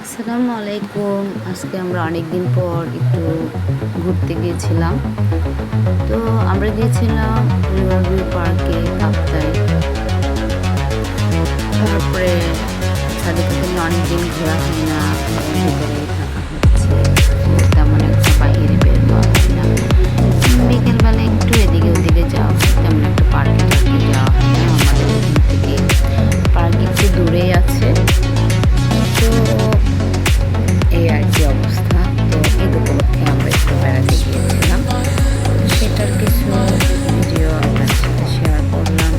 আসসালামু আলাইকুম। আজকে আমরা অনেক দিন পর একটু ঘুরতে গিয়েছিলাম। তো আমরা গিয়েছিলাম রিভারভিউ পার্কে কাপ্তাই। তারপরে সাদেকে নিয়ে অনেকদিন ঘোরা হয় না, ভিতরেই থাকা হচ্ছে, তেমন একটা বাইরে বের হওয়া হয় না। বিকেলবেলা একটু এদিকে ওদিকে যাওয়া হয়, তেমন একটা পার্কে টার্কে যাওয়া হয় না। আমাদের এখান থেকে পার্ক একটু দূরেই আছে। তো এই আর কি অবস্থা। তো ঈদ উপলক্ষে আমরা একটু বেড়াতে গিয়েছিলাম, সেটার কিছু ভিডিও আপনার সাথে শেয়ার করলাম।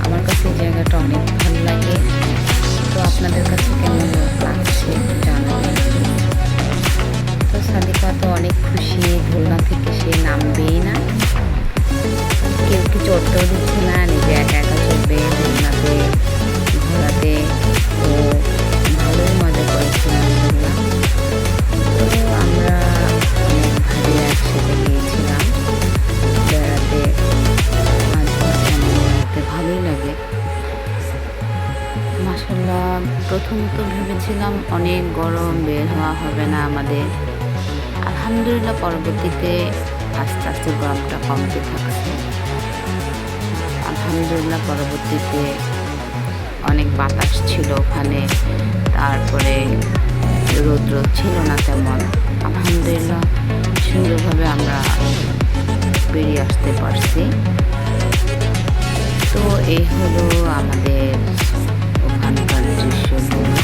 আমার কাছে এই জায়গাটা অনেক ভালো লাগে। তো আপনাদের কাছে কেমন লাগছে জানাবেন। তো সাদিকা তো অনেক খুশি, দোলনা থেকে সে নামবেই না। কেউ কি চড়তেও দিচ্ছে না, নিজে একা একা চড়বে দোলনাতে, ঘোরাতে। তো ভালোই মজা করেছিলাম বললাম। তো আমরা অনেক ভাবে একসাথে গিয়েছিলাম বেড়াতে। মাঝে মাঝে বেড়াতে ভালোই লাগে মাশাআল্লাহ। প্রথমত ভেবেছিলাম অনেক গরম, বের হওয়া হবে না আমাদের। আলহামদুলিল্লাহ পরবর্তীতে আস্তে আস্তে গরমটা কমতে থাকছে। আলহামদুলিল্লাহ পরবর্তীতে অনেক বাতাস ছিল ওখানে, তারপরে রৌদ্র ছিল না তেমন। আলহামদুলিল্লাহ সুন্দরভাবে আমরা বেরিয়ে আসতে পারছি। তো এই হলো আমাদের ওখানকার দৃশ্যগুলো।